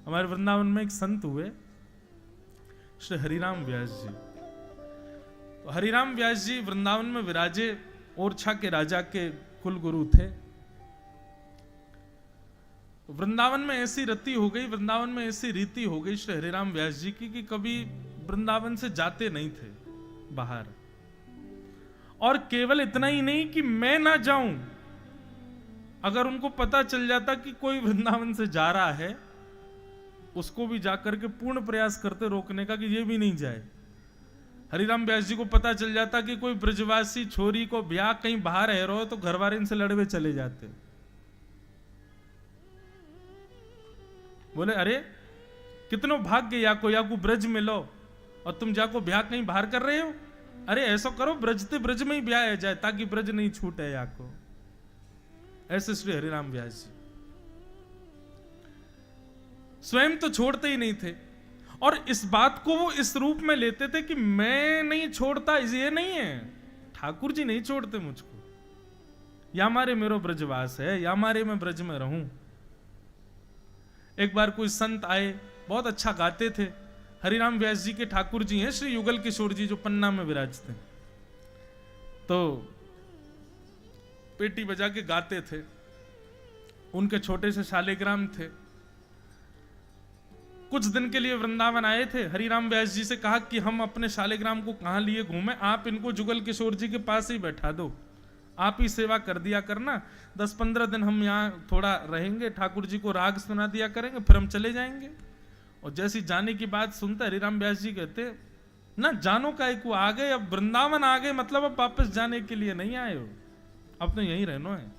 हमारे वृंदावन में एक संत हुए श्री हरिराम व्यास जी। तो हरिराम व्यास जी वृंदावन में विराजे, ओरछा के राजा के कुल गुरु थे। वृंदावन में ऐसी रति हो गई, वृंदावन में ऐसी रीति हो गई श्री हरिराम व्यास जी की कि कभी वृंदावन से जाते नहीं थे बाहर। और केवल इतना ही नहीं कि मैं ना जाऊं, अगर उनको पता चल जाता कि कोई वृंदावन से जा रहा है, उसको भी जाकर के पूर्ण प्रयास करते रोकने का कि ये भी नहीं जाए। हरिराम व्यास जी को पता चल जाता कि कोई ब्रजवासी छोरी को ब्याह कहीं बाहर रह रहा हो तो घर वाले इनसे लड़े हुए चले जाते। बोले अरे कितनो भाग्य याको ब्रज में लो, और तुम जाको ब्याह कहीं बाहर कर रहे हो। अरे ऐसा करो ब्रजते ब्रज में ही ब्याह जाए ताकि ब्रज नहीं छूटे याको। ऐसे श्री हरिराम व्यास जी स्वयं तो छोड़ते ही नहीं थे, और इस बात को वो इस रूप में लेते थे कि मैं नहीं छोड़ता, ये नहीं है, ठाकुर जी नहीं छोड़ते मुझको, या मारे मेरो ब्रजवास है, या मारे मैं ब्रज में रहूं। एक बार कोई संत आए, बहुत अच्छा गाते थे। हरिराम व्यास जी के ठाकुर जी हैं श्री युगल किशोर जी, जो पन्ना में विराजते हैं। तो पेटी बजा के गाते थे। उनके छोटे से शालिग्राम थे। कुछ दिन के लिए वृंदावन आए थे। हरिराम व्यास जी से कहा कि हम अपने शालिग्राम को कहां लिए घूमे, आप इनको जुगल किशोर जी के पास ही बैठा दो, आप ही सेवा कर दिया करना। 10-15 दिन हम यहाँ थोड़ा रहेंगे, ठाकुर जी को राग सुना दिया करेंगे, फिर हम चले जाएंगे। और जैसी जाने की बात सुनते हरिराम व्यास जी कहते, ना जानो का एक आ गए, अब वृंदावन आ गए, मतलब अब वापस जाने के लिए नहीं आए हो, अब तो यहीं रहना है।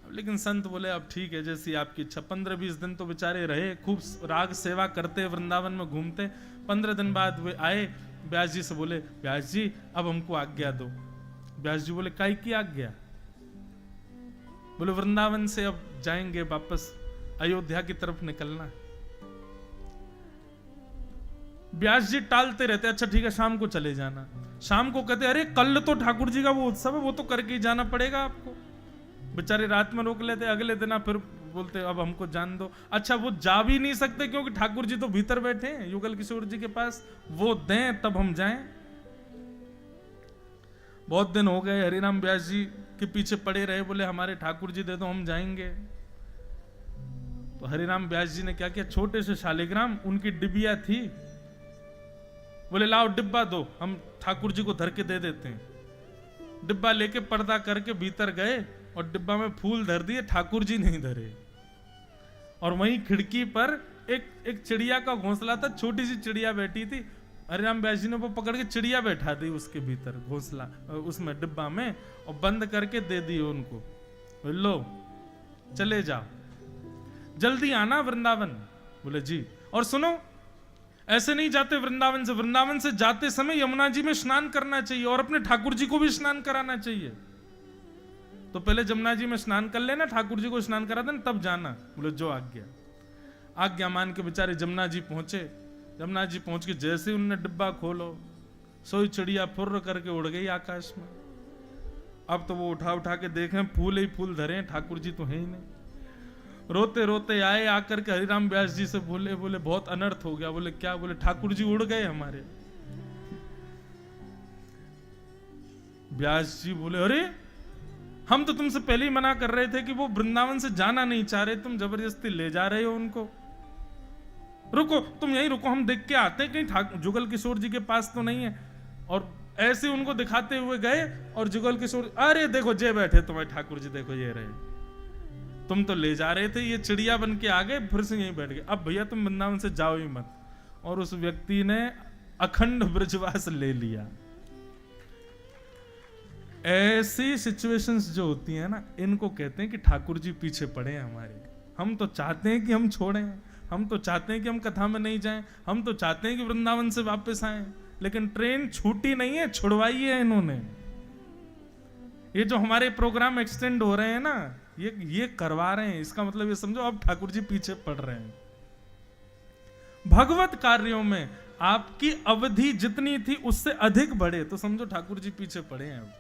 लेकिन संत बोले अब ठीक है, जैसी आपकी इच्छा। 15-20 दिन तो बेचारे रहे, खूब राग सेवा करते, वृंदावन में घूमते। 15 दिन बाद वे आए, व्यास जी से बोले व्यास जी अब हमको आज्ञा दो। व्यास जी बोले काई की आज्ञा? बोले वृंदावन से अब जाएंगे वापस, अयोध्या की तरफ निकलना। व्यास जी टालते रहते, अच्छा ठीक है शाम को चले जाना। शाम को कहते अरे कल तो ठाकुर जी का वो उत्सव है, वो तो करके ही जाना पड़ेगा आपको। बेचारे रात में रोक लेते, अगले दिन फिर बोलते अब हमको जान दो। अच्छा वो जा भी नहीं सकते क्योंकि ठाकुर जी तो भीतर बैठे हैं युगल किशोर जी के पास, वो दें तब हम जाएं। बहुत दिन हो गए, हरिराम व्यास जी के पीछे पड़े रहे, बोले हमारे ठाकुर जी दे दो हम जाएंगे। तो हरिराम व्यास जी ने क्या किया, छोटे से शालिग्राम, उनकी डिबिया थी, बोले लाओ डिब्बा दो, हम ठाकुर जी को धर के दे देते हैं। डिब्बा लेके पर्दा करके भीतर गए और डिब्बा में फूल धर दिए, ठाकुर जी नहीं धरे। और वहीं खिड़की पर एक चिड़िया का घोंसला था, छोटी सी चिड़िया बैठी थी। हरिराम व्यास जी ने वो पकड़ के चिड़िया बैठा दी उसके भीतर, घोंसला उसमें डिब्बा में, और बंद करके दे दी उनको, लो चले जाओ, जल्दी आना वृंदावन। बोले जी। और सुनो ऐसे नहीं जाते वृंदावन से, वृंदावन से जाते समय यमुना जी में स्नान करना चाहिए और अपने ठाकुर जी को भी स्नान कराना चाहिए। तो पहले जमुना जी में स्नान कर लेना, ठाकुर जी को स्नान करा देना, तब जाना। बोले जो आज्ञा। आज्ञा मान के बेचारे जमुना जी पहुंचे। जमुना जी पहुंच के जैसे उन्होंने डिब्बा खोलो, सोई चिड़िया फुर्र करके उड़ गई आकाश में। अब तो वो उठा के देखें, फूल ही फूल धरे, ठाकुर जी तो है ही नहीं। रोते रोते आए, आकर के हरिराम व्यास जी से बोले बहुत अनर्थ हो गया। बोले क्या? बोले ठाकुर जी उड़ गए हमारे। व्यास जी बोले अरे हम तो तुमसे पहले ही मना कर रहे थे कि वो वृंदावन से जाना नहीं चाह रहे, तुम जबरदस्ती ले जा रहे हो उनको। रुको तुम यहीं रुको, हम देख के आते हैं कहीं जुगल किशोर जी के पास तो नहीं है। और ऐसे उनको दिखाते हुए गए, और जुगल किशोर, अरे देखो जे बैठे तुम्हारे ठाकुर जी, देखो ये रहे, तुम तो ले जा रहे थे, ये चिड़िया बन के आ गए, फिर से यहीं बैठ गए, अब भैया तुम वृंदावन से जाओ ही मत। और उस व्यक्ति ने अखंड ब्रजवास ले लिया। ऐसी सिचुएशंस जो होती है ना, इनको कहते हैं कि ठाकुर जी पीछे पड़े हैं हमारे। हम तो चाहते हैं कि हम छोड़ें, हम तो चाहते हैं कि हम कथा में नहीं जाएं, हम तो चाहते हैं कि वृंदावन से वापस आएं, लेकिन ट्रेन छूटी नहीं है, छुड़वाई है इन्होंने। ये जो हमारे प्रोग्राम एक्सटेंड हो रहे हैं ना, ये करवा रहे हैं। इसका मतलब ये समझो अब ठाकुर जी पीछे पड़ रहे हैं। भगवत कार्यों में आपकी अवधि जितनी थी उससे अधिक बढ़े तो समझो ठाकुर जी पीछे पड़े हैं अब।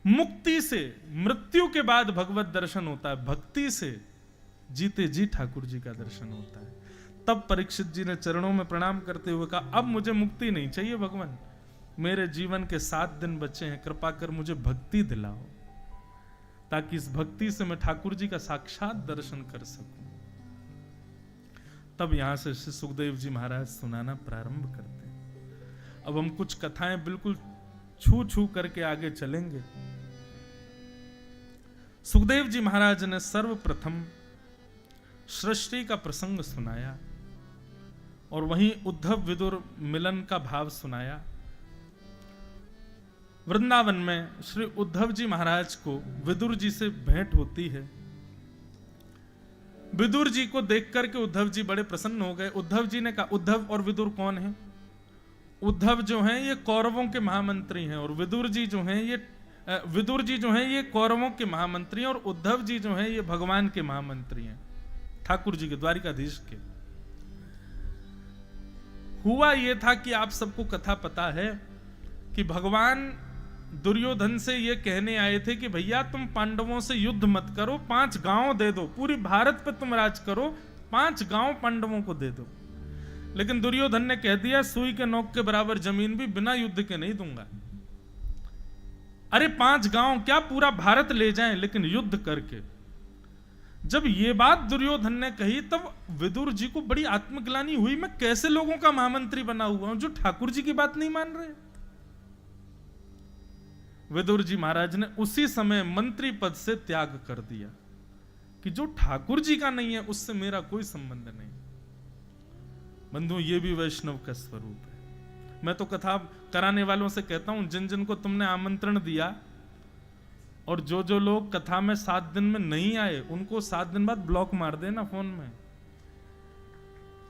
मुक्ति से, मृत्यु के बाद भगवत दर्शन होता है, भक्ति से जीते जी ठाकुर जी का दर्शन होता है। तब परीक्षित जी ने चरणों में प्रणाम करते हुए कहा, अब मुझे मुक्ति नहीं चाहिए भगवान, मेरे जीवन के 7 दिन बचे हैं, कृपा कर मुझे भक्ति दिलाओ, ताकि इस भक्ति से मैं ठाकुर जी का साक्षात दर्शन कर सकूं। तब यहां से श्री सुखदेव जी महाराज सुनाना प्रारंभ करते हैं। अब हम कुछ कथाएं बिल्कुल छू छू करके आगे चलेंगे। सुखदेव जी महाराज ने सर्वप्रथम सृष्टि का प्रसंग सुनाया और वहीं उद्धव विदुर मिलन का भाव सुनाया। वृंदावन में श्री उद्धव जी महाराज को विदुर जी से भेंट होती है। विदुर जी को देख करके उद्धव जी बड़े प्रसन्न हो गए। उद्धव जी ने कहा, उद्धव और विदुर कौन है? उद्धव जो हैं ये कौरवों के महामंत्री हैं और विदुर जी जो हैं ये कौरवों के महामंत्री हैं और उद्धव जी जो हैं ये भगवान के महामंत्री हैं, ठाकुर जी के, द्वारिकाधीश के। हुआ ये था कि आप सबको कथा पता है कि भगवान दुर्योधन से ये कहने आए थे कि भैया तुम पांडवों से युद्ध मत करो, 5 गांव दे दो, पूरी भारत पे तुम राज करो, 5 गांव पांडवों को दे दो। लेकिन दुर्योधन ने कह दिया, सुई के नोक के बराबर जमीन भी बिना युद्ध के नहीं दूंगा। अरे 5 गांव क्या, पूरा भारत ले जाएं, लेकिन युद्ध करके। जब ये बात दुर्योधन ने कही तब विदुर जी को बड़ी आत्मग्लानि हुई, मैं कैसे लोगों का महामंत्री बना हुआ हूं जो ठाकुर जी की बात नहीं मान रहे। विदुर जी महाराज ने उसी समय मंत्री पद से त्याग कर दिया कि जो ठाकुर जी का नहीं है उससे मेरा कोई संबंध नहीं। बंधु, ये भी वैष्णव का स्वरूप है। मैं तो कथा कराने वालों से कहता हूं, जिन जिन को तुमने आमंत्रण दिया और जो जो लोग कथा में 7 दिन में नहीं आए उनको 7 दिन बाद ब्लॉक मार देना फोन में।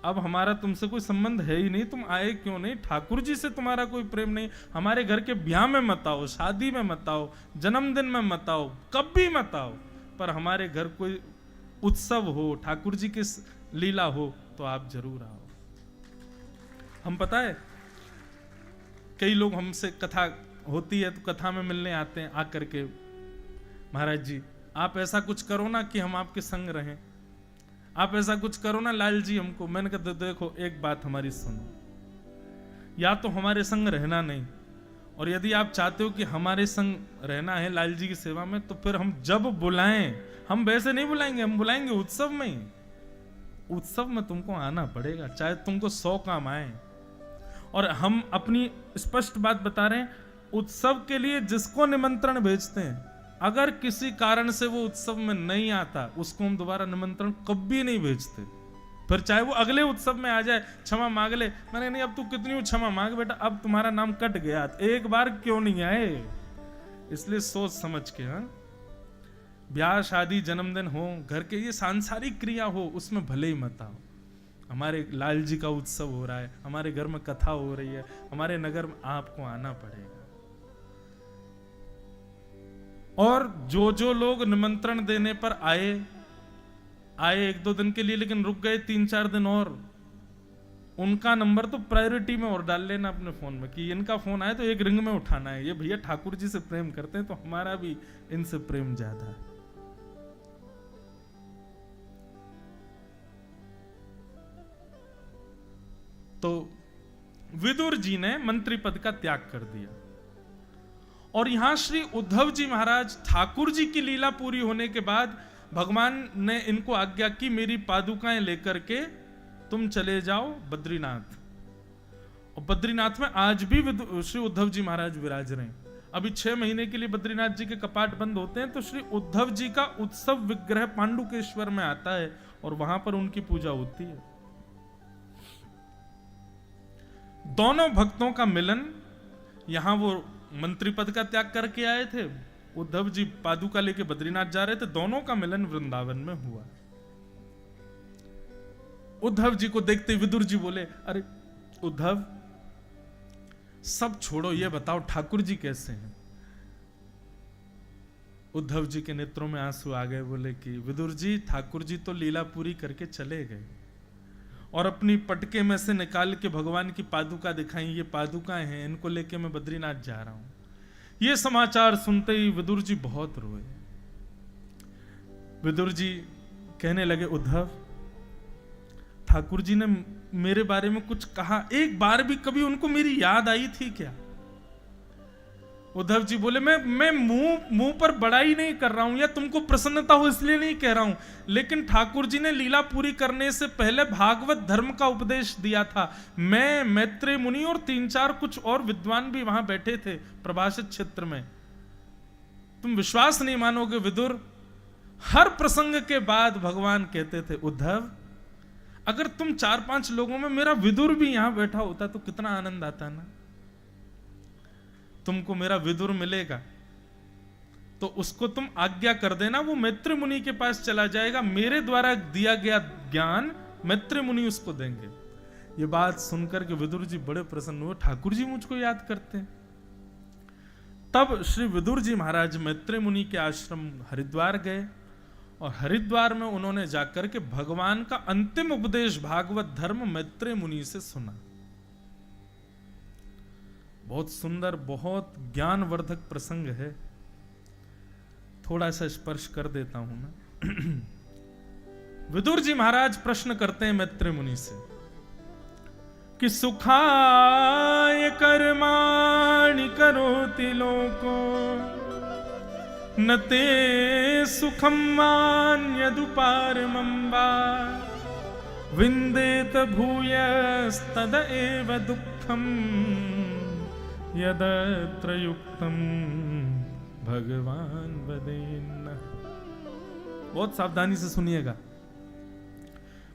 अब हमारा तुमसे कोई संबंध है ही नहीं, तुम आए क्यों नहीं, ठाकुर जी से तुम्हारा कोई प्रेम नहीं। हमारे घर के ब्याह में मत आओ, शादी में मत आओ, जन्मदिन में मत आओ, कभी मत आओ, पर हमारे घर कोई उत्सव हो, ठाकुर जी की लीला हो तो आप जरूर आओ। हम पता है कई लोग हमसे कथा होती है तो कथा में मिलने आते हैं, आकर के महाराज जी आप ऐसा कुछ करो ना कि हम आपके संग रहें, आप ऐसा कुछ करो ना लाल जी हमको। मैंने कहा देखो एक बात हमारी सुनो, या तो हमारे संग रहना नहीं, और यदि आप चाहते हो कि हमारे संग रहना है लाल जी की सेवा में तो फिर हम जब बुलाएं, हम वैसे नहीं बुलाएंगे, हम बुलाएंगे उत्सव में ही। उत्सव में तुमको आना पड़ेगा, चाहे तुमको 100 काम आए। और हम अपनी स्पष्ट बात बता रहे हैं, उत्सव के लिए जिसको निमंत्रण भेजते हैं, अगर किसी कारण से वो उत्सव में नहीं आता उसको हम दोबारा निमंत्रण कभी नहीं भेजते, फिर चाहे वो अगले उत्सव में आ जाए, क्षमा मांग ले। मैंने नहीं, अब तू कितनी क्षमा मांग बेटा, अब तुम्हारा नाम कट गया, एक बार क्यों नहीं आए। इसलिए सोच समझ के, हाँ, ब्याह शादी जन्मदिन हो, घर के ये सांसारिक क्रिया हो, उसमें भले ही मत आओ। हमारे लाल जी का उत्सव हो रहा है, हमारे घर में कथा हो रही है, हमारे नगर में आपको आना पड़ेगा। और जो जो लोग निमंत्रण देने पर आए 1-2 दिन के लिए, लेकिन रुक गए 3-4 दिन और, उनका नंबर तो प्रायोरिटी में और डाल लेना अपने फोन में कि इनका फोन आए तो एक रिंग में उठाना है। ये भैया ठाकुर जी से प्रेम करते हैं तो हमारा भी इनसे प्रेम ज्यादा है। तो विदुर जी ने मंत्री पद का त्याग कर दिया और यहां श्री उद्धव जी महाराज ठाकुर जी की लीला पूरी होने के बाद भगवान ने इनको आज्ञा की, मेरी पादुकाएं लेकर के तुम चले जाओ बद्रीनाथ। और बद्रीनाथ में आज भी श्री उद्धव जी महाराज विराज रहे हैं। अभी 6 महीने के लिए बद्रीनाथ जी के कपाट बंद होते हैं तो श्री उद्धव जी का उत्सव विग्रह पांडुकेश्वर में आता है और वहां पर उनकी पूजा होती है। दोनों भक्तों का मिलन, यहां वो मंत्री पद का त्याग करके आए थे, उद्धव जी पादुका लेके बद्रीनाथ जा रहे थे, दोनों का मिलन वृंदावन में हुआ। उद्धव जी को देखते विदुर जी बोले, अरे उद्धव सब छोड़ो, ये बताओ ठाकुर जी कैसे हैं। उद्धव जी के नेत्रों में आंसू आ गए, बोले कि विदुर जी ठाकुर जी तो लीला पूरी करके चले गए और अपनी पटके में से निकाल के भगवान की पादुका दिखाई, ये पादुकाएं हैं, इनको लेके मैं बद्रीनाथ जा रहा हूं। ये समाचार सुनते ही विदुर जी बहुत रोए। विदुर जी कहने लगे, उद्धव, ठाकुर जी ने मेरे बारे में कुछ कहा, एक बार भी कभी उनको मेरी याद आई थी क्या? उद्धव जी बोले, मैं मुंह पर बड़ाई नहीं कर रहा हूं या तुमको प्रसन्नता हो इसलिए नहीं कह रहा हूं, लेकिन ठाकुर जी ने लीला पूरी करने से पहले भागवत धर्म का उपदेश दिया था। मैं, मैत्रेय मुनि और 3-4 कुछ और विद्वान भी वहां बैठे थे प्रभाषित क्षेत्र में। तुम विश्वास नहीं मानोगे विदुर, हर प्रसंग के बाद भगवान कहते थे, उद्धव, अगर तुम 4-5 लोगों में मेरा विदुर भी यहां बैठा होता तो कितना आनंद आता ना। तुमको मेरा विदुर मिलेगा तो उसको तुम आज्ञा कर देना, वो मैत्रेय मुनि के पास चला जाएगा, मेरे द्वारा दिया गया ज्ञान मैत्रेय मुनि उसको देंगे। ये बात सुनकर के विदुर जी बड़े प्रसन्न हुए, ठाकुर जी मुझको याद करते हैं। तब श्री विदुर जी महाराज मैत्रेय मुनि के आश्रम हरिद्वार गए और हरिद्वार में उन्होंने जाकर के भगवान का अंतिम उपदेश भागवत धर्म मैत्रेय मुनि से सुना। बहुत सुंदर, बहुत ज्ञानवर्धक प्रसंग है, थोड़ा सा स्पर्श कर देता हूं ना। विदुर जी महाराज प्रश्न करते हैं मैत्रेय मुनि से कि सुखाय कर्माणि करोति लोको न ते सुखम मान्यदुपारमं वा विन्देत भूयस्तद एव दुःखम यदत्र युक्तम भगवान वदेन्न। बहुत सावधानी से सुनिएगा।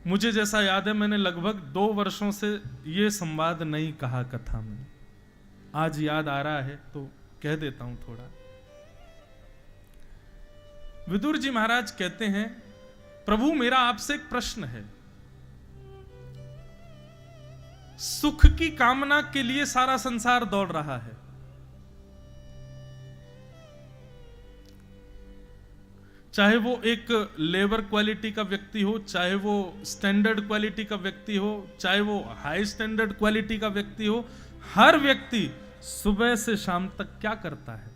मुझे जैसा याद है, मैंने लगभग 2 वर्षों से ये संवाद नहीं कहा कथा में, आज याद आ रहा है तो कह देता हूं थोड़ा। विदुर जी महाराज कहते हैं, प्रभु मेरा आपसे एक प्रश्न है। सुख की कामना के लिए सारा संसार दौड़ रहा है, चाहे वो एक लेबर क्वालिटी का व्यक्ति हो, चाहे वो स्टैंडर्ड क्वालिटी का व्यक्ति हो, चाहे वो हाई स्टैंडर्ड क्वालिटी का व्यक्ति हो, हर व्यक्ति सुबह से शाम तक क्या करता है?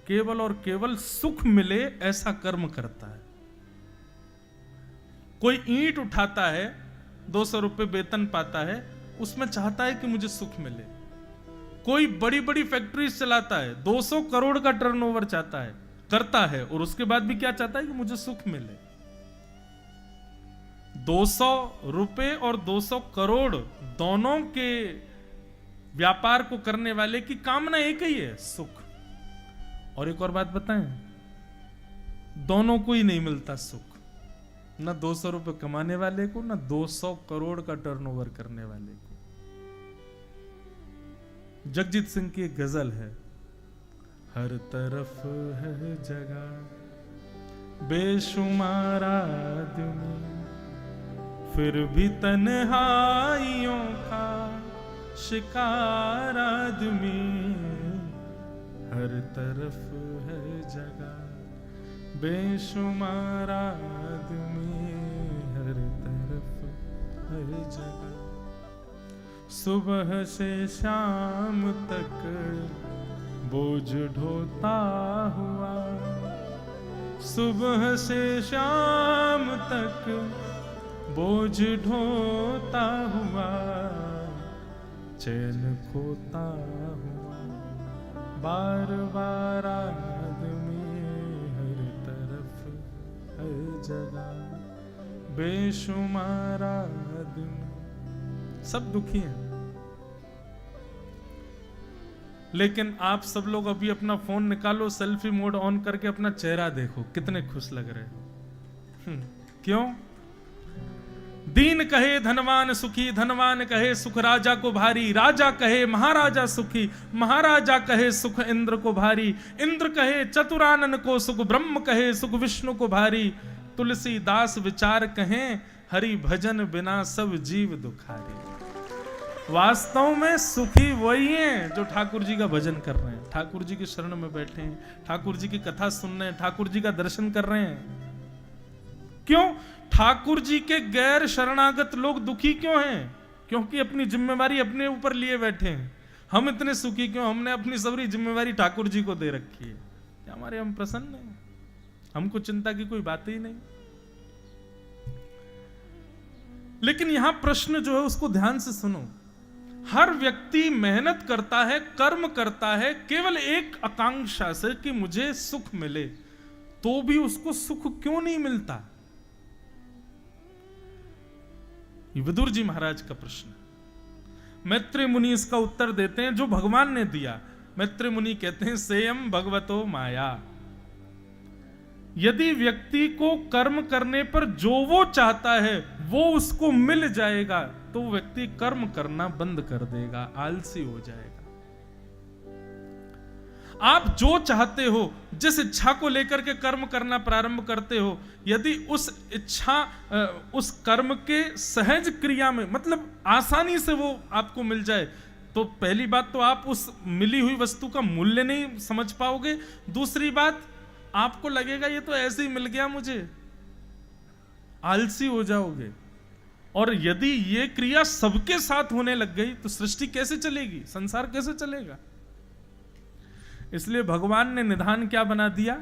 केवल और केवल सुख मिले ऐसा कर्म करता है। कोई ईंट उठाता है, 200 रुपए वेतन पाता है, उसमें चाहता है कि मुझे सुख मिले। कोई बड़ी बड़ी फैक्ट्रीज चलाता है, 200 करोड़ का टर्नओवर चाहता है, करता है, और उसके बाद भी क्या चाहता है कि मुझे सुख मिले। 200 रुपए और 200 करोड़ दोनों के व्यापार को करने वाले की कामना एक ही है, सुख। और एक और बात बताएं, दोनों को ही नहीं मिलता सुख, ना 200 रुपए कमाने वाले को, ना 200 करोड़ का टर्नओवर करने वाले को। जगजीत सिंह की एक गजल है, हर तरफ है जगह बेशुमार आदमी, फिर भी तन्हाइयों का शिकार आदमी। हर तरफ है जगह बेशुमार आदमी, हर तरफ है जगह। सुबह से शाम तक बोझ ढोता हुआ, सुबह से शाम तक बोझ ढोता हुआ, चैन खोता हुआ, बार बार आदमी, हर तरफ हर जगह बेशुमार आदमी। सब दुखी हैं, लेकिन आप सब लोग अभी अपना फोन निकालो, सेल्फी मोड ऑन करके अपना चेहरा देखो, कितने खुश लग रहे हो। क्यों? दीन कहे धनवान सुखी, धनवान कहे सुख राजा को भारी, राजा कहे महाराजा सुखी, महाराजा कहे सुख इंद्र को भारी, इंद्र कहे चतुरानन को सुख, ब्रह्म कहे सुख विष्णु को भारी, तुलसीदास विचार कहें हरि भजन बिना सब जीव दुखारी। वास्तव में सुखी वही हैं जो ठाकुर जी का भजन कर रहे हैं, ठाकुर जी की शरण में बैठे हैं, ठाकुर जी की कथा सुन रहे हैं, ठाकुर जी का दर्शन कर रहे हैं। क्यों? ठाकुर जी के गैर शरणागत लोग दुखी क्यों हैं? क्योंकि अपनी जिम्मेवारी अपने ऊपर लिए बैठे हैं। हम इतने सुखी क्यों? हमने अपनी सारी जिम्मेवारी ठाकुर जी को दे रखी है, क्या हमारे हम प्रसन्न हैं? हमको चिंता की कोई बात ही नहीं। लेकिन यहां प्रश्न जो है उसको ध्यान से सुनो। हर व्यक्ति मेहनत करता है, कर्म करता है केवल एक आकांक्षा से कि मुझे सुख मिले, तो भी उसको सुख क्यों नहीं मिलता? ये विदुर जी महाराज का प्रश्न। मैत्रेय मुनि इसका उत्तर देते हैं जो भगवान ने दिया। मैत्रेय मुनि कहते हैं सेयम भगवतो माया। यदि व्यक्ति को कर्म करने पर जो वो चाहता है वो उसको मिल जाएगा, तो व्यक्ति कर्म करना बंद कर देगा, आलसी हो जाएगा। आप जो चाहते हो, जिस इच्छा को लेकर के कर्म करना प्रारंभ करते हो, यदि उस इच्छा उस कर्म के सहज क्रिया में, मतलब आसानी से वो आपको मिल जाए, तो पहली बात तो आप उस मिली हुई वस्तु का मूल्य नहीं समझ पाओगे। दूसरी बात, आपको लगेगा ये तो ऐसे ही मिल गया मुझे, आलसी हो जाओगे। और यदि ये क्रिया सबके साथ होने लग गई तो सृष्टि कैसे चलेगी, संसार कैसे चलेगा? इसलिए भगवान ने निधान क्या बना दिया?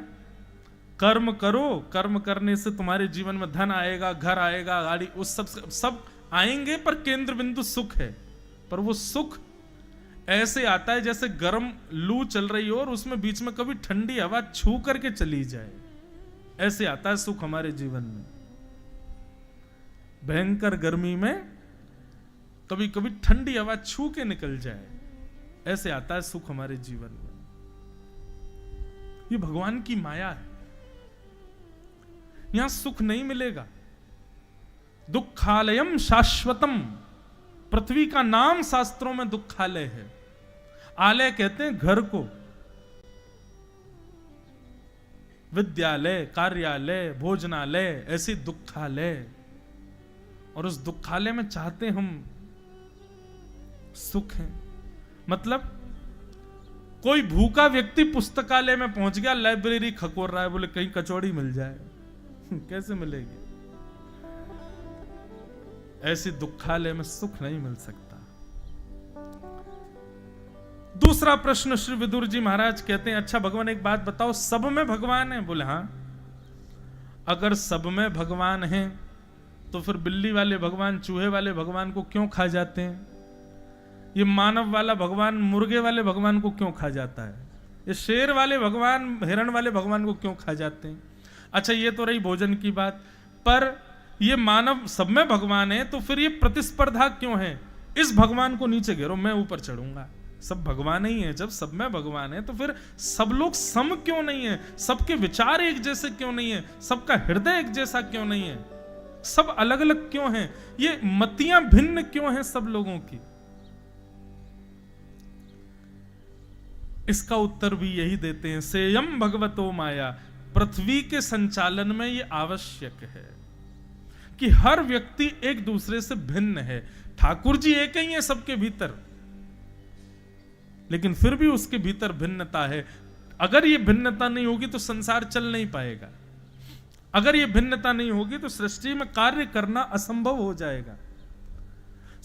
कर्म करो, कर्म करने से तुम्हारे जीवन में धन आएगा, घर आएगा, गाड़ी, उस सब आएंगे, पर केंद्र बिंदु सुख है। पर वो सुख ऐसे आता है जैसे गर्म लू चल रही हो और उसमें बीच में कभी ठंडी हवा छू करके चली जाए, ऐसे आता है सुख हमारे जीवन में। भयंकर गर्मी में कभी कभी ठंडी हवा छू के निकल जाए, ऐसे आता है सुख हमारे जीवन में। ये भगवान की माया है। यहां सुख नहीं मिलेगा। दुखालयम शाश्वतम, पृथ्वी का नाम शास्त्रों में दुखालय है। आलय कहते हैं घर को, विद्यालय, कार्यालय, भोजनालय, ऐसी दुखालय। और उस दुखालय में चाहते हम सुख है। मतलब कोई भूखा व्यक्ति पुस्तकालय में पहुंच गया, लाइब्रेरी खकोर रहा है, बोले कहीं कचौड़ी मिल जाए, कैसे मिलेगी? ऐसे दुखालय में सुख नहीं मिल सकता। दूसरा प्रश्न श्री विदुर जी महाराज कहते हैं, अच्छा भगवान एक बात बताओ, सब में भगवान है? बोले हाँ। अगर सब में भगवान है तो फिर बिल्ली वाले भगवान चूहे वाले भगवान को क्यों खा जाते हैं? ये मानव वाला भगवान मुर्गे वाले भगवान को क्यों खा जाता है? ये शेर वाले भगवान हिरण वाले भगवान को क्यों खा जाते हैं? अच्छा ये तो रही भोजन की बात, पर ये मानव सब में भगवान है, तो फिर ये प्रतिस्पर्धा क्यों है? इस भगवान को नीचे गिरो, मैं ऊपर चढ़ूंगा। सब भगवान ही है। जब सब में भगवान है तो फिर सब लोग सम क्यों नहीं है? सबके विचार एक जैसे क्यों नहीं है? सबका हृदय एक जैसा क्यों नहीं है? सब अलग अलग क्यों हैं? ये मतियां भिन्न क्यों हैं सब लोगों की? इसका उत्तर भी यही देते हैं, सेयम भगवतो माया। पृथ्वी के संचालन में यह आवश्यक है कि हर व्यक्ति एक दूसरे से भिन्न है। ठाकुर जी एक ही है सबके भीतर, लेकिन फिर भी उसके भीतर भिन्नता है। अगर ये भिन्नता नहीं होगी तो संसार चल नहीं पाएगा। अगर ये भिन्नता नहीं होगी तो सृष्टि में कार्य करना असंभव हो जाएगा।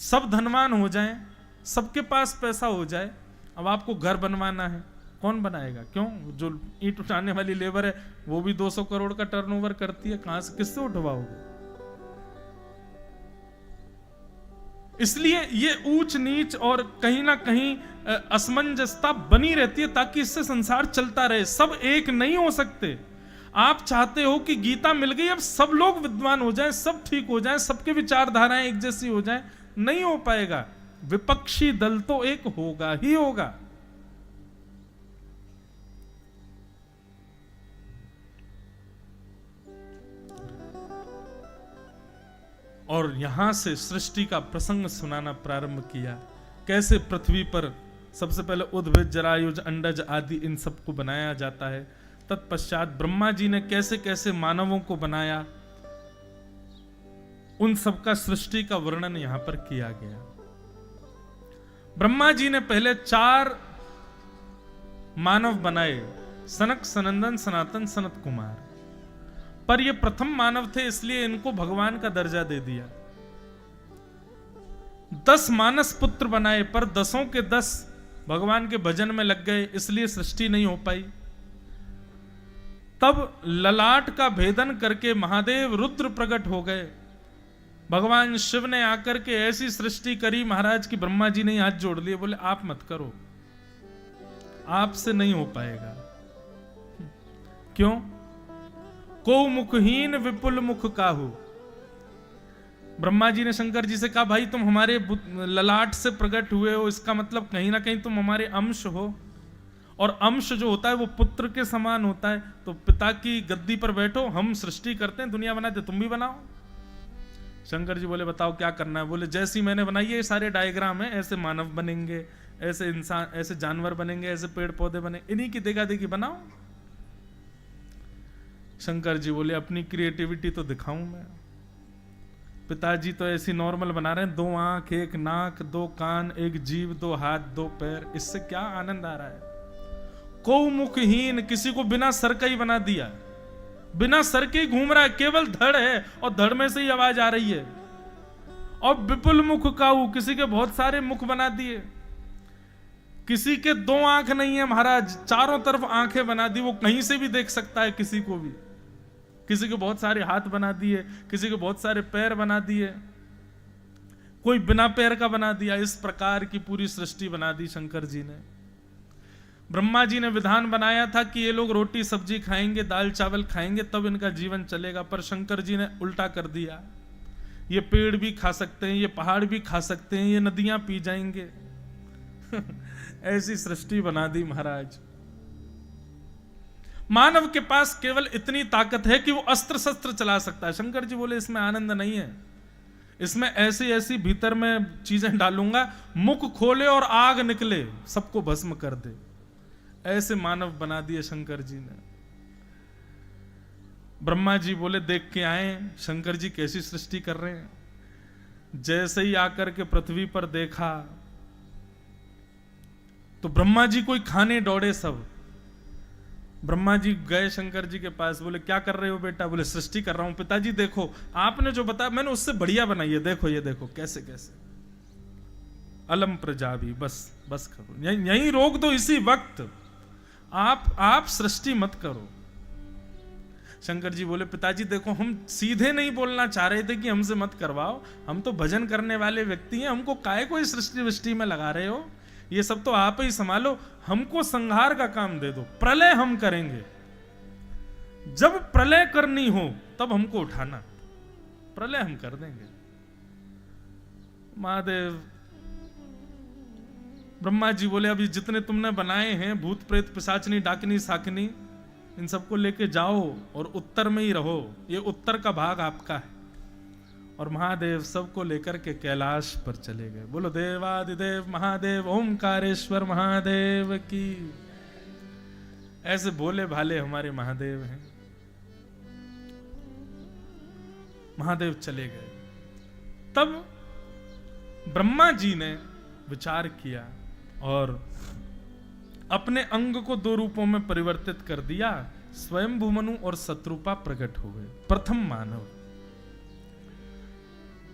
सब धनवान हो जाएं, सबके पास पैसा हो जाए, अब आपको घर बनवाना है, कौन बनाएगा? क्यों? जो ईंट उठाने वाली लेबर है वो भी 200 करोड़ का टर्नओवर करती है, कहां से, किससे उठवाओगे? इसलिए ये ऊंच नीच और कहीं ना कहीं असमंजसता बनी रहती है ताकि इससे संसार चलता रहे। सब एक नहीं हो सकते। आप चाहते हो कि गीता मिल गई, अब सब लोग विद्वान हो जाएं, सब ठीक हो जाएं, सबके विचारधाराएं एक जैसी हो जाएं, नहीं हो पाएगा। विपक्षी दल तो एक होगा ही होगा। और यहां से सृष्टि का प्रसंग सुनाना प्रारंभ किया। कैसे पृथ्वी पर सबसे पहले उद्भिद, जरायुज, अंडज आदि इन सबको बनाया जाता है। तत्पश्चात ब्रह्मा जी ने कैसे कैसे मानवों को बनाया, उन सबका सृष्टि का वर्णन यहां पर किया गया। ब्रह्मा जी ने पहले 4 मानव बनाए, सनक, सनंदन, सनातन, सनत कुमार। पर ये प्रथम मानव थे इसलिए इनको भगवान का दर्जा दे दिया। 10 मानस पुत्र बनाए, पर 10 के 10 भगवान के भजन में लग गए, इसलिए सृष्टि नहीं हो पाई। तब ललाट का भेदन करके महादेव रुद्र प्रकट हो गए। भगवान शिव ने आकर के ऐसी सृष्टि करी महाराज की ब्रह्मा जी ने हाथ जोड़ लिए, बोले आप मत करो, आपसे नहीं हो पाएगा। क्यों? को मुखहीन विपुल मुख काहू। ब्रह्मा जी ने शंकर जी से कहा, भाई तुम हमारे ललाट से प्रकट हुए हो, इसका मतलब कहीं ना कहीं तुम हमारे अंश हो, और अंश जो होता है वो पुत्र के समान होता है। तो पिता की गद्दी पर बैठो, हम सृष्टि करते हैं, दुनिया बनाते, तुम भी बनाओ। शंकर जी बोले बताओ क्या करना है? बोले जैसी मैंने बनाई है सारे डायग्राम है, ऐसे मानव बनेंगे, ऐसे इंसान, ऐसे जानवर बनेंगे, ऐसे पेड़ पौधे बनेंगे, इन्हीं की देखा देखी बनाओ। शंकर जी बोले अपनी क्रिएटिविटी तो दिखाऊं मैं। पिताजी तो ऐसी नॉर्मल बना रहे हैं, 2 आंख, 1 नाक, 2 कान, 1 जीभ, 2 हाथ, 2 पैर, इससे क्या आनंद आ रहा है? को मुखहीन, किसी को बिना सर का ही बना दिया, बिना सर के ही घूम रहा है, केवल धड़ है और धड़ में से ही आवाज आ रही है। और विपुल मुख काऊ, किसी के बहुत सारे मुख बना दिए। किसी के 2 आंख नहीं है महाराज, चारों तरफ आंखें बना दी, वो कहीं से भी देख सकता है किसी को भी। किसी के बहुत सारे हाथ बना दिए, किसी के बहुत सारे पैर बना दिए, कोई बिना पैर का बना दिया। इस प्रकार की पूरी सृष्टि बना दी शंकर जी ने। ब्रह्मा जी ने विधान बनाया था कि ये लोग रोटी सब्जी खाएंगे, दाल चावल खाएंगे, तब इनका जीवन चलेगा, पर शंकर जी ने उल्टा कर दिया। ये पेड़ भी खा सकते हैं, ये पहाड़ भी खा सकते हैं, ये नदियां पी जाएंगे। ऐसी सृष्टि बना दी महाराज। मानव के पास केवल इतनी ताकत है कि वो अस्त्र शस्त्र चला सकता है। शंकर जी बोले इसमें आनंद नहीं है, इसमें ऐसी ऐसी भीतर में चीजें डालूंगा, मुख खोले और आग निकले, सबको भस्म कर दे। ऐसे मानव बना दिए शंकर जी ने। ब्रह्मा जी बोले देख के आए शंकर जी कैसी सृष्टि कर रहे हैं। जैसे ही आकर के पृथ्वी पर देखा तो ब्रह्मा जी कोई खाने दौड़े सब। ब्रह्मा जी गए शंकर जी के पास, बोले क्या कर रहे हो बेटा? बोले सृष्टि कर रहा हूं। पिताजी देखो आपने जो बताया मैंने उससे बढ़िया बनाई है, देखो ये देखो कैसे कैसे। अलम प्रजाभी, बस करो, यहीं रोक दो इसी वक्त, आप सृष्टि मत करो। शंकर जी बोले पिताजी देखो हम सीधे नहीं बोलना चाह रहे थे कि हमसे मत करवाओ, हम तो भजन करने वाले व्यक्ति हैं, हमको काहे कोई सृष्टि वृष्टि में लगा रहे हो? ये सब तो आप ही संभालो, हमको संहार का काम दे दो, प्रलय हम करेंगे। जब प्रलय करनी हो तब हमको उठाना, प्रलय हम कर देंगे। महादेव ब्रह्मा जी बोले अभी जितने तुमने बनाए हैं भूत प्रेत पिशाचनी डाकनी साकनी, इन सबको लेके जाओ और उत्तर में ही रहो, ये उत्तर का भाग आपका है। और महादेव सबको लेकर के कैलाश पर चले गए। बोलो देवादिदेव महादेव ओमकारेश्वर महादेव की। ऐसे भोले भाले हमारे महादेव हैं। महादेव चले गए। तब ब्रह्मा जी ने विचार किया और अपने अंग को 2 रूपों में परिवर्तित कर दिया। स्वयंभू मनु और शत्रुपा प्रकट हो गए, प्रथम मानव।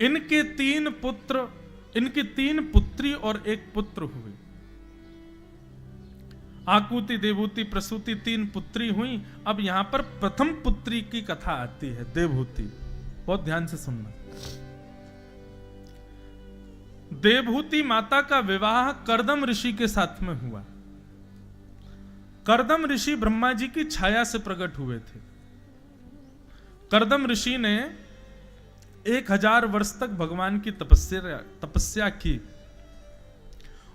इनके 3 पुत्र, इनकी 3 पुत्री और 1 पुत्र हुए। आकुति, देवहूति, प्रसूति 3 पुत्री हुई। अब यहां पर प्रथम पुत्री की कथा आती है, देवहूति। बहुत ध्यान से सुनना। देवहूति माता का विवाह कर्दम ऋषि के साथ में हुआ। कर्दम ऋषि ब्रह्मा जी की छाया से प्रकट हुए थे। कर्दम ऋषि ने 1000 वर्ष तक भगवान की तपस्या की।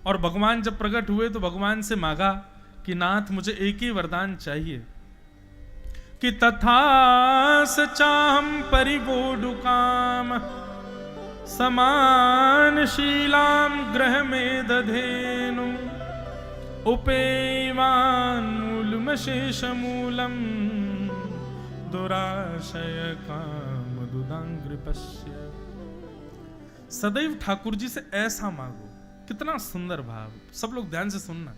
और भगवान जब प्रकट हुए तो भगवान से मांगा कि नाथ मुझे एक ही वरदान चाहिए कि तथा सचाहम परिवोडुकाम समान शीलाम ग्रह में दधेनु उपेवान मूलम शेष मूलम दुराशय काम दुदांग्रिपश्य। सदैव ठाकुर जी से ऐसा मांगो। कितना सुंदर भाव। सब लोग ध्यान से सुनना।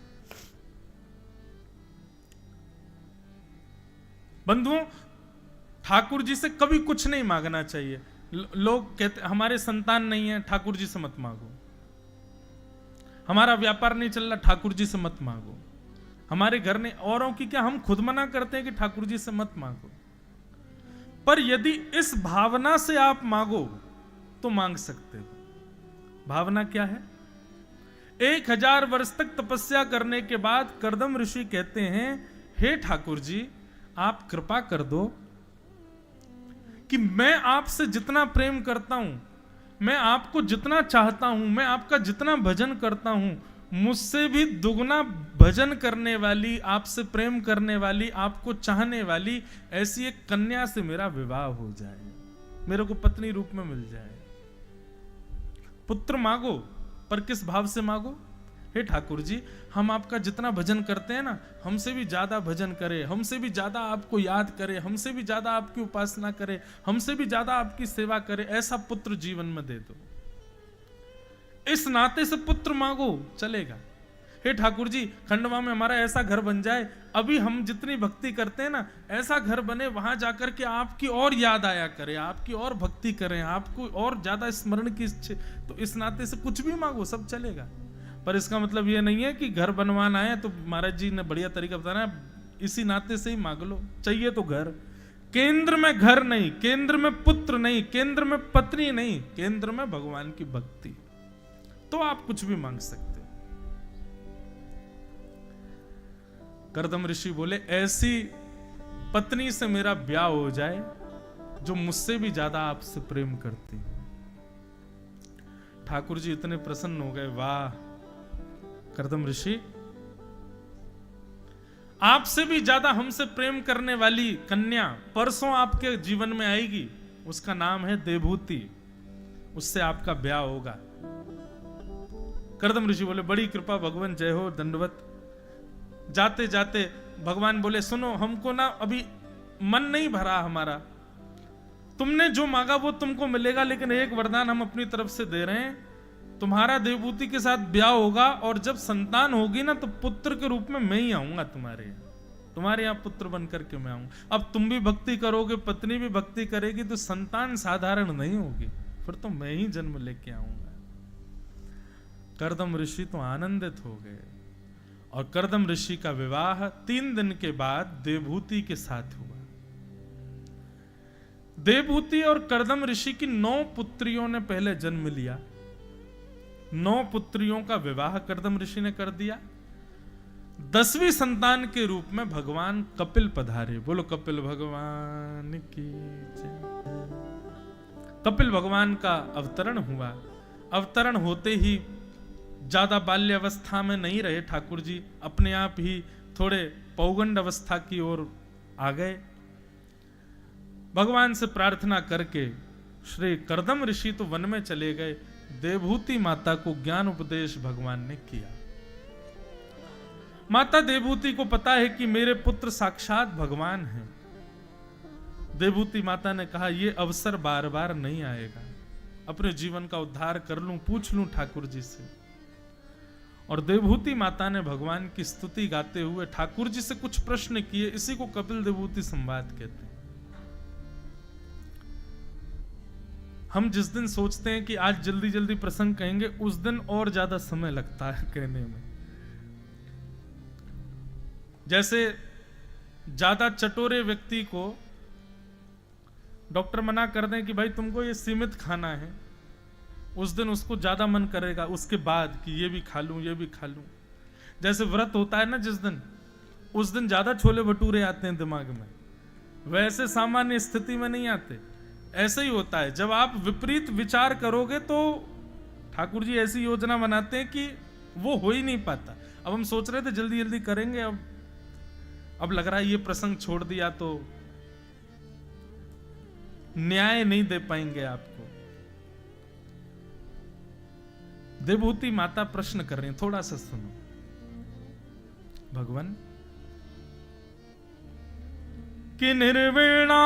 बंधुओं, ठाकुर जी से कभी कुछ नहीं मांगना चाहिए। लोग कहते हमारे संतान नहीं है, ठाकुर जी से मत मांगो। हमारा व्यापार नहीं चल रहा, ठाकुर जी से मत मांगो। हमारे घर ने औरों की क्या, हम खुद मना करते हैं कि ठाकुर जी से मत मांगो, पर यदि इस भावना से आप मांगो तो मांग सकते हो। भावना क्या है? 1000 वर्ष तक तपस्या करने के बाद कर्दम ऋषि कहते हैं, हे ठाकुर जी आप कृपा कर दो कि मैं आपसे जितना प्रेम करता हूं, मैं आपको जितना चाहता हूं, मैं आपका जितना भजन करता हूं, मुझसे भी दुगना भजन करने वाली, आपसे प्रेम करने वाली, आपको चाहने वाली ऐसी एक कन्या से मेरा विवाह हो जाए, मेरे को पत्नी रूप में मिल जाए। पुत्र मांगो, पर किस भाव से मांगो? हे ठाकुर जी हम आपका जितना भजन करते हैं ना, हमसे भी ज्यादा भजन करे, हमसे भी ज्यादा आपको याद करे, हमसे भी ज्यादा आपकी उपासना करे, हमसे भी ज्यादा आपकी सेवा करे, ऐसा पुत्र जीवन में दे दो। इस नाते से पुत्र मांगो, चलेगा। हे ठाकुर जी खंडवा में हमारा ऐसा घर बन जाए, अभी हम जितनी भक्ति करते हैं ना, ऐसा घर बने, वहां जाकर के आपकी और याद आया करे, आपकी और भक्ति करें, आपको और ज्यादा स्मरण की इच्छा। तो इस नाते से कुछ भी मांगो, सब चलेगा। पर इसका मतलब ये नहीं है कि घर बनवाना है तो महाराज जी ने बढ़िया तरीका बताना है, इसी नाते से ही मांग लो। चाहिए तो घर, केंद्र में घर नहीं, केंद्र में पुत्र नहीं, केंद्र में पत्नी नहीं, केंद्र में भगवान की भक्ति, तो आप कुछ भी मांग सकते। कर्दम ऋषि बोले, ऐसी पत्नी से मेरा ब्याह हो जाए जो मुझसे भी ज्यादा आपसे प्रेम करती है। ठाकुर जी इतने प्रसन्न हो गए, वाह कर्दम ऋषि, आपसे भी ज्यादा हमसे प्रेम करने वाली कन्या परसों आपके जीवन में आएगी, उसका नाम है देवभूति, उससे आपका ब्याह होगा। कर्दम ऋषि बोले, बड़ी कृपा भगवान, जय हो, दंडवत। जाते जाते भगवान बोले, सुनो हमको ना अभी मन नहीं भरा हमारा, तुमने जो मांगा वो तुमको मिलेगा, लेकिन एक वरदान हम अपनी तरफ से दे रहे हैं, तुम्हारा देवभूति के साथ ब्याह होगा और जब संतान होगी ना तो पुत्र के रूप में मैं ही आऊंगा तुम्हारे यहाँ पुत्र बन करके मैं आऊंगा। अब तुम भी भक्ति करोगे, पत्नी भी भक्ति करेगी, तो संतान साधारण नहीं होगी, फिर तो मैं ही जन्म लेके आऊंगा। कर्दम ऋषि तो आनंदित हो गए और कर्दम ऋषि का विवाह 3 दिन के बाद देवभूति के साथ हुआ। देवभूति और कर्दम ऋषि की 9 पुत्रियों ने पहले जन्म लिया। 9 पुत्रियों का विवाह कर्दम ऋषि ने कर दिया। 10वीं संतान के रूप में भगवान कपिल पधारे। बोलो कपिल भगवान की जय। कपिल भगवान का अवतरण हुआ। अवतरण होते ही ज्यादा बाल्यावस्था में नहीं रहे ठाकुर जी, अपने आप ही थोड़े पौगंड अवस्था की ओर आ गए। भगवान से प्रार्थना करके श्री कर्दम ऋषि तो वन में चले गए। देवभूति माता को ज्ञान उपदेश भगवान ने किया। माता देवभूति को पता है कि मेरे पुत्र साक्षात भगवान हैं। देवभूति माता ने कहा, यह अवसर बार बार नहीं आएगा, अपने जीवन का उद्धार कर लूं, पूछ लूं ठाकुर जी से। और देवभूति माता ने भगवान की स्तुति गाते हुए ठाकुर जी से कुछ प्रश्न किए। इसी को कपिल देवभूति संवाद कहते हैं। हम जिस दिन सोचते हैं कि आज जल्दी जल्दी प्रसंग कहेंगे, उस दिन और ज्यादा समय लगता है कहने में। जैसे ज्यादा चटोरे व्यक्ति को डॉक्टर मना कर दें कि भाई तुमको ये सीमित खाना है, उस दिन उसको ज्यादा मन करेगा उसके बाद कि ये भी खा लूं, ये भी खा लूं। जैसे व्रत होता है ना जिस दिन, उस दिन ज्यादा छोले भटूरे आते हैं दिमाग में, वैसे सामान्य स्थिति में नहीं आते। ऐसे ही होता है, जब आप विपरीत विचार करोगे तो ठाकुर जी ऐसी योजना बनाते हैं कि वो हो ही नहीं पाता। अब हम सोच रहे थे जल्दी जल्दी करेंगे, अब लग रहा है ये प्रसंग छोड़ दिया तो न्याय नहीं दे पाएंगे आपको। देवभूति माता प्रश्न कर रही हैं, थोड़ा सा सुनो। भगवान कि निर्विणा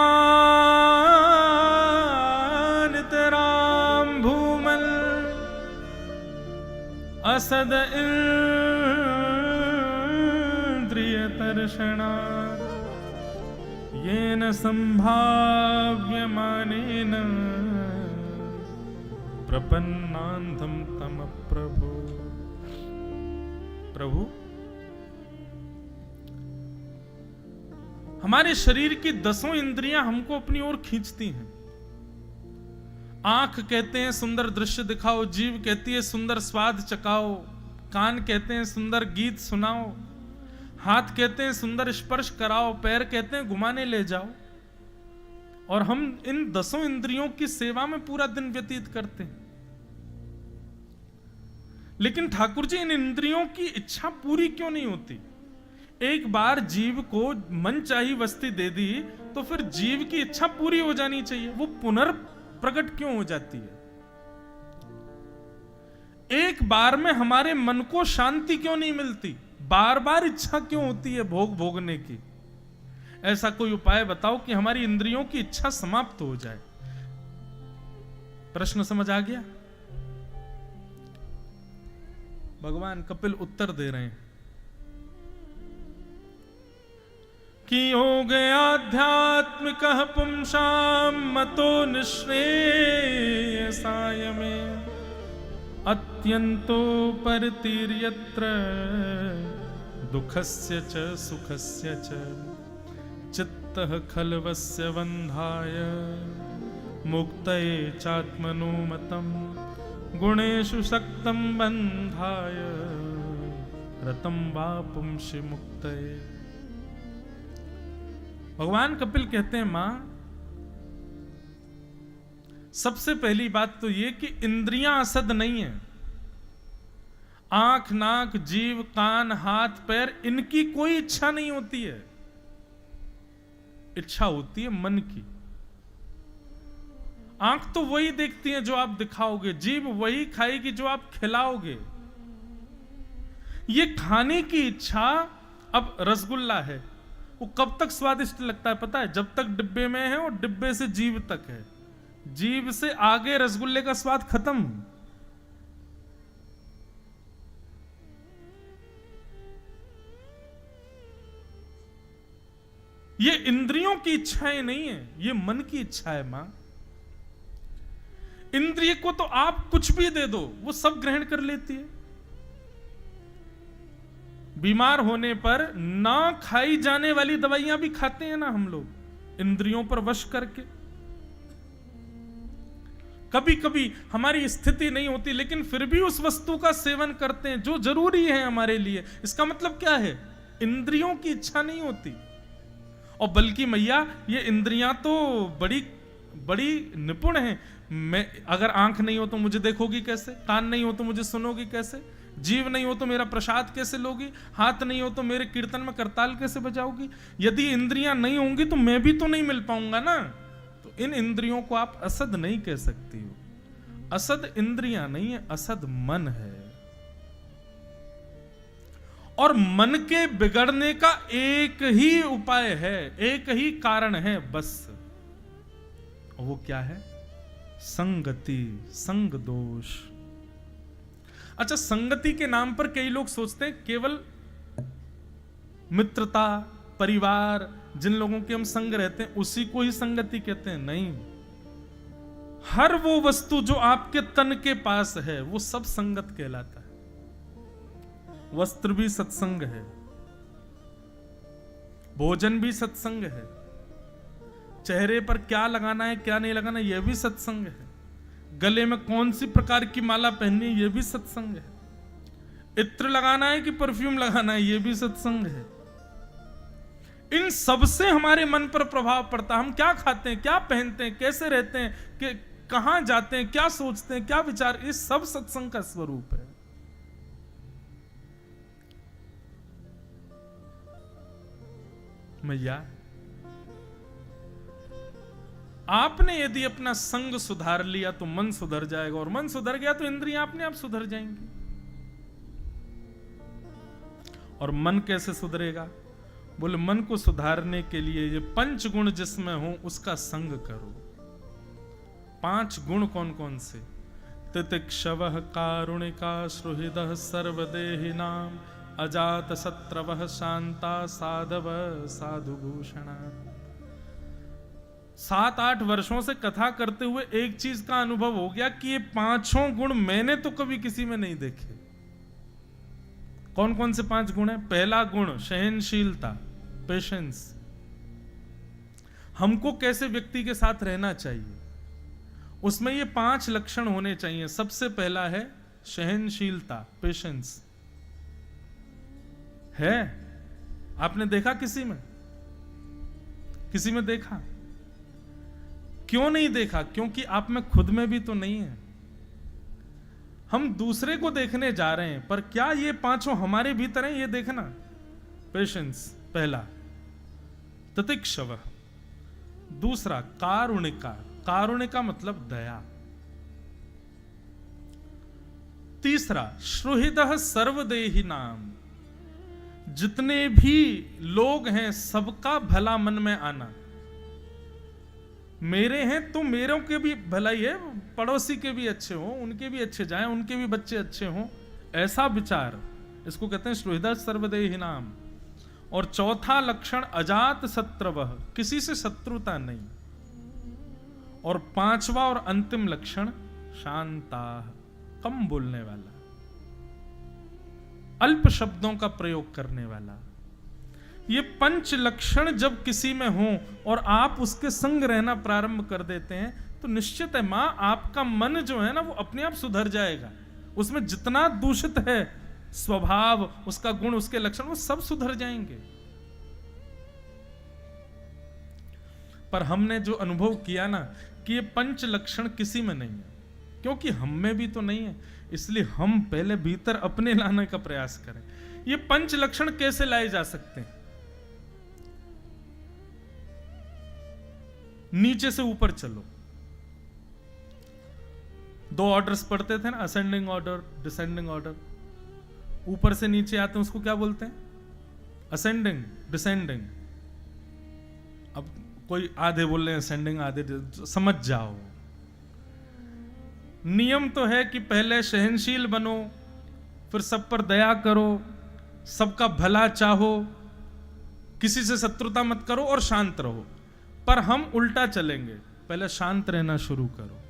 नितराम भूमल असद इंद्रिय तर्षणा येन संभाव्यमानेन प्रपन्नान्धं तम प्रभो। प्रभु हमारे शरीर की 10 इंद्रियां हमको अपनी ओर खींचती हैं। आंख कहते हैं सुंदर दृश्य दिखाओ, जीभ कहती है सुंदर स्वाद चखाओ, कान कहते हैं सुंदर गीत सुनाओ, हाथ कहते हैं सुंदर स्पर्श कराओ, पैर कहते हैं घुमाने ले जाओ। और हम इन 10 इंद्रियों की सेवा में पूरा दिन व्यतीत करते हैं। लेकिन ठाकुर जी इन इंद्रियों की इच्छा पूरी क्यों नहीं होती? एक बार जीव को मनचाही वस्तु दे दी तो फिर जीव की इच्छा पूरी हो जानी चाहिए, वो पुनर्प्रकट क्यों हो जाती है? एक बार में हमारे मन को शांति क्यों नहीं मिलती? बार बार इच्छा क्यों होती है भोग भोगने की? ऐसा कोई उपाय बताओ कि हमारी इंद्रियों की इच्छा समाप्त हो जाए। प्रश्न समझ आ गया? भगवान कपिल उत्तर दे रहे हैं कि योग आध्यात्मिक पुंसाम मतो निःश्रेयसाय में अत्यंतो परितीर्यत्र दुःखस्य च सुखस्य च चित्तः खल्वस्य बन्धाय मुक्तये चात्मनो मतम् गुणेषु सक्तं बन्धाय रतं वा पुंसि मुक्तये। भगवान कपिल कहते हैं मां, सबसे पहली बात तो ये कि इंद्रियां असद नहीं है। आंख, नाक, जीभ, कान, हाथ, पैर, इनकी कोई इच्छा नहीं होती है। इच्छा होती है मन की। आंख तो वही देखती है जो आप दिखाओगे, जीभ वही खाएगी जो आप खिलाओगे। ये खाने की इच्छा, अब रसगुल्ला है, वो कब तक स्वादिष्ट लगता है पता है? जब तक डिब्बे में है और डिब्बे से जीभ तक है। जीभ से आगे रसगुल्ले का स्वाद खत्म। ये इंद्रियों की इच्छाएं नहीं है, ये मन की इच्छा है मां। इंद्रिय को तो आप कुछ भी दे दो, वो सब ग्रहण कर लेती है। बीमार होने पर ना खाई जाने वाली दवाइयां भी खाते हैं ना हम लोग, इंद्रियों पर वश करके। कभी कभी हमारी स्थिति नहीं होती लेकिन फिर भी उस वस्तु का सेवन करते हैं जो जरूरी है हमारे लिए। इसका मतलब क्या है? इंद्रियों की इच्छा नहीं होती। और बल्कि मैया ये इंद्रियां तो बड़ी बड़ी निपुण हैं। मैं अगर आंख नहीं हो तो मुझे देखोगी कैसे? कान नहीं हो तो मुझे सुनोगी कैसे? जीव नहीं हो तो मेरा प्रसाद कैसे लोगी? हाथ नहीं हो तो मेरे कीर्तन में करताल कैसे बजाओगी? यदि इंद्रियां नहीं होंगी तो मैं भी तो नहीं मिल पाऊंगा ना। तो इन इंद्रियों को आप असद नहीं कह सकती हो। असद इंद्रियां नहीं है, असद मन है। और मन के बिगड़ने का एक ही उपाय है, एक ही कारण है बस। और वो क्या है? संगति, संग दोष। अच्छा, संगति के नाम पर कई लोग सोचते हैं केवल मित्रता, परिवार, जिन लोगों के हम संग रहते हैं उसी को ही संगति कहते हैं। नहीं, हर वो वस्तु जो आपके तन के पास है वो सब संगत कहलाता है। वस्त्र भी सत्संग है, भोजन भी सत्संग है, चेहरे पर क्या लगाना है क्या नहीं लगाना यह भी सत्संग है, गले में कौन सी प्रकार की माला पहननी है यह भी सत्संग है, इत्र लगाना है कि परफ्यूम लगाना है यह भी सत्संग है। इन सब से हमारे मन पर प्रभाव पड़ता है। हम क्या खाते हैं, क्या पहनते हैं, कैसे रहते हैं, कि कहां जाते हैं, क्या सोचते हैं, क्या विचार, ये सब सत्संग का स्वरूप है। मैया, आपने यदि अपना संग सुधार लिया तो मन सुधर जाएगा, और मन सुधर गया तो इंद्रियां अपने आप सुधर जाएंगी। और मन कैसे सुधरेगा? बोले मन को सुधारने के लिए ये 5 गुण जिसमें हो उसका संग करो। 5 गुण कौन कौन से? तितिक्षवः कारुणिका सुहृदः सर्वदेहिनां अजात शत्रवः शांता साधव साधुभूषणा। 7-8 वर्षों से कथा करते हुए एक चीज का अनुभव हो गया कि ये 5 गुण मैंने तो कभी किसी में नहीं देखे। कौन कौन से 5 गुण है? पहला गुण सहनशीलता, पेशेंस। हमको कैसे व्यक्ति के साथ रहना चाहिए, उसमें ये 5 लक्षण होने चाहिए। सबसे पहला है सहनशीलता, पेशेंस। है? आपने देखा किसी में? किसी में देखा? क्यों नहीं देखा? क्योंकि आप में खुद में भी तो नहीं है। हम दूसरे को देखने जा रहे हैं, पर क्या ये 5 हमारे भीतर हैं, ये देखना। पेशेंस पहला। तितिक्षव, दूसरा कारुणिका। कारुणिका मतलब दया। तीसरा श्रुहृदः सर्वदेहि नाम, जितने भी लोग हैं सबका भला मन में आना। मेरे हैं तो मेरों के भी भलाई है, पड़ोसी के भी अच्छे हो, उनके भी अच्छे जाएं, उनके भी बच्चे अच्छे हों, ऐसा विचार, इसको कहते हैं श्रुहृदः सर्वदेहि नाम। और चौथा लक्षण अजात शत्रवः, किसी से शत्रुता नहीं। और 5वां और अंतिम लक्षण शांता, कम बोलने वाला, अल्प शब्दों का प्रयोग करने वाला। ये 5 लक्षण जब किसी में हो और आप उसके संग रहना प्रारंभ कर देते हैं, तो निश्चित है मां, आपका मन जो है ना वो अपने आप सुधर जाएगा। उसमें जितना दूषित है स्वभाव, उसका गुण, उसके लक्षण, वो सब सुधर जाएंगे। पर हमने जो अनुभव किया ना कि ये 5 लक्षण किसी में नहीं है, क्योंकि हम में भी तो नहीं है, इसलिए हम पहले भीतर अपने लाने का प्रयास करें। ये 5 लक्षण कैसे लाए जा सकते हैं? नीचे से ऊपर चलो। 2 ऑर्डर्स पढ़ते थे ना, असेंडिंग ऑर्डर, डिसेंडिंग ऑर्डर। ऊपर से नीचे आते हैं उसको क्या बोलते हैं? Ascending, descending. अब कोई आधे बोल रहे हैं असेंडिंग, आधे, समझ जाओ। नियम तो है कि पहले सहनशील बनो, फिर सब पर दया करो, सबका भला चाहो, किसी से शत्रुता मत करो और शांत रहो। पर हम उल्टा चलेंगे, पहले शांत रहना शुरू करो,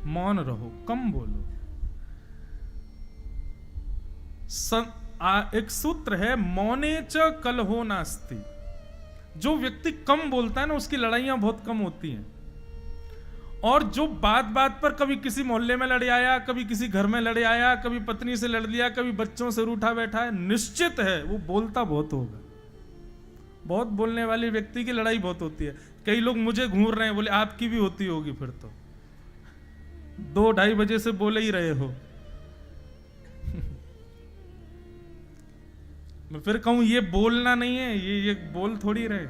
मौन रहो, कम बोलो। एक सूत्र है, मौने च कलहो नास्ति। जो व्यक्ति कम बोलता है ना, उसकी लड़ाइयां बहुत कम होती हैं। और जो बात बात पर कभी किसी मोहल्ले में लड़ आया, कभी किसी घर में लड़ आया, कभी पत्नी से लड़ लिया, कभी बच्चों से रूठा बैठा है, निश्चित है वो बोलता बहुत होगा। बहुत बोलने वाले व्यक्ति की लड़ाई बहुत होती है। कई लोग मुझे घूर रहे हैं, बोले आपकी भी होती होगी फिर तो, 2-2:30 बजे से बोले ही रहे हो। मैं फिर कहूं ये बोलना नहीं है, ये बोल थोड़ी रहे।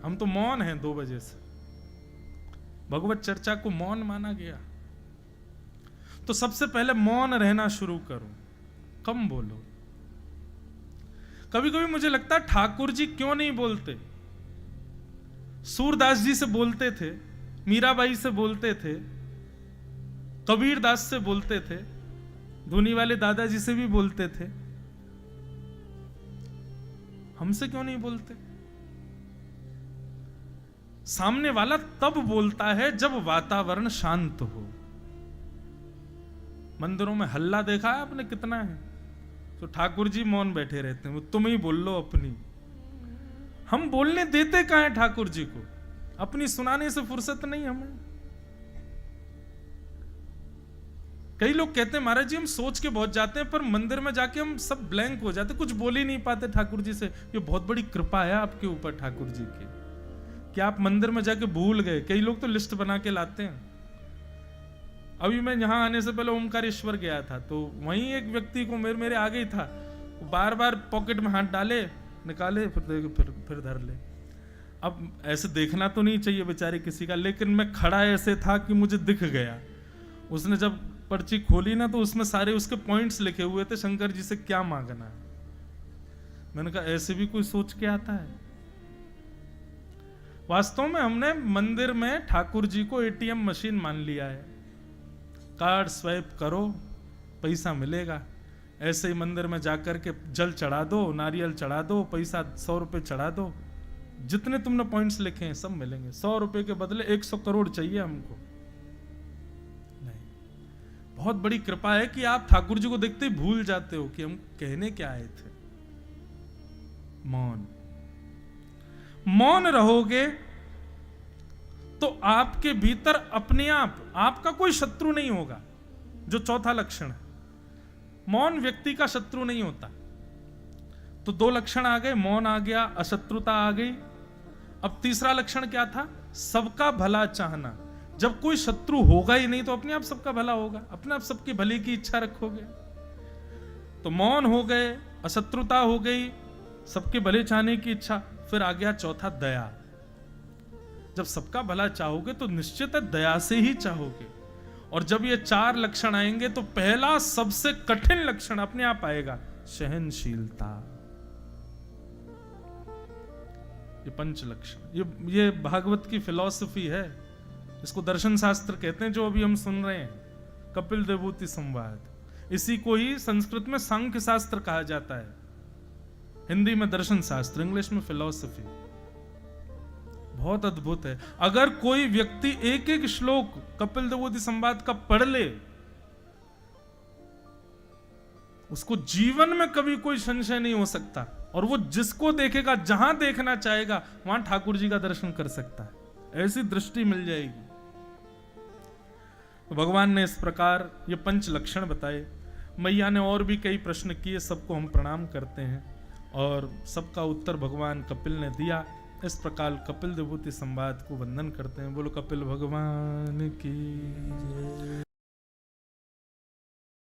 हम तो मौन हैं 2 बजे से। भगवत चर्चा को मौन माना गया। तो सबसे पहले मौन रहना शुरू करो, कम बोलो। कभी कभी मुझे लगता है ठाकुर जी क्यों नहीं बोलते। सूरदास जी से बोलते थे, मीराबाई से बोलते थे, कबीर दास से बोलते थे, धुनी वाले दादाजी से भी बोलते थे, हमसे क्यों नहीं बोलते? सामने वाला तब बोलता है जब वातावरण शांत हो। मंदिरों में हल्ला देखा है आपने कितना है? तो ठाकुर जी मौन बैठे रहते हैं, वो तुम ही बोल लो अपनी। हम बोलने देते कहां है ठाकुर जी को? अपनी सुनाने से फुर्सत नहीं हमें। कई लोग कहते हैं महाराज जी हम सोच के बहुत जाते हैं, पर मंदिर में जाके हम सब ब्लैंक हो जाते, कुछ बोल ही नहीं पाते ठाकुर जी से। ये बहुत बड़ी कृपा है आपके ऊपर ठाकुर जी की, कि आप मंदिर में जाके भूल गए। कई लोग तो लिस्ट बना के लाते हैं। अभी मैं यहां आने से पहले ओमकारेश्वर गया था, तो वहीं एक व्यक्ति को मेरे आगे ही था, बार बार पॉकेट में हाथ डाले, निकाले, फिर धर ले। अब ऐसे देखना तो नहीं चाहिए बेचारे किसी का, लेकिन मैं खड़ा ऐसे था कि मुझे दिख गया। उसने जब पर्ची खोली ना, तो उसमें सारे उसके पॉइंट्स लिखे हुए थे, शंकर जी से क्या मांगना है। मैंने कहा ऐसे भी कोई सोच के आता है? वास्तव में हमने मंदिर में ठाकुर जी को एटीएम मशीन मान लिया है। कार्ड स्वाइप करो, पैसा मिलेगा। ऐसे ही मंदिर में जाकर के जल चढ़ा दो, नारियल चढ़ा दो, पैसा 100 रुपए चढ़ा दो, जितने तुमने पॉइंट्स लिखे हैं सब मिलेंगे। 100 रुपए के बदले 100 करोड़ चाहिए हमको? नहीं, बहुत बड़ी कृपा है कि आप ठाकुर जी को देखते ही भूल जाते हो कि हम कहने क्या आए थे। मौन, मौन रहोगे तो आपके भीतर अपने आप आपका कोई शत्रु नहीं होगा, जो चौथा लक्षण है। मौन व्यक्ति का शत्रु नहीं होता। तो दो लक्षण आ गए, मौन आ गया, अशत्रुता आ गई। अब तीसरा लक्षण क्या था? सबका भला चाहना। जब कोई शत्रु होगा ही नहीं तो अपने आप सबका भला होगा, अपने आप सबके भले की इच्छा रखोगे। तो मौन हो गए, अशत्रुता हो गई, सबके भले चाहने की इच्छा। फिर आ गया चौथा, दया। जब सबका भला चाहोगे तो निश्चित है दया से ही चाहोगे। और जब ये चार लक्षण आएंगे तो पहला सबसे कठिन लक्षण अपने आप आएगा, सहनशीलता। ये पंच लक्षण, ये भागवत की फिलॉसफी है। इसको दर्शन शास्त्र कहते हैं, जो अभी हम सुन रहे हैं, कपिल देवभूति संवाद। इसी को ही संस्कृत में सांख्य शास्त्र कहा जाता है, हिंदी में दर्शन शास्त्र, इंग्लिश में फिलॉसफी। बहुत अद्भुत है। अगर कोई व्यक्ति एक एक श्लोक कपिल देवभूति संवाद का पढ़ ले, उसको जीवन में कभी कोई संशय नहीं हो सकता। और वो जिसको देखेगा, जहां देखना चाहेगा, वहां ठाकुर जी का दर्शन कर सकता है। ऐसी दृष्टि मिल जाएगी। तो भगवान ने इस प्रकार ये पंच लक्षण बताए। मैया ने और भी कई प्रश्न किए, सबको हम प्रणाम करते हैं और सबका उत्तर भगवान कपिल ने दिया। इस प्रकार कपिल देवभूति संवाद को वंदन करते हैं। बोलो कपिल भगवान की जय।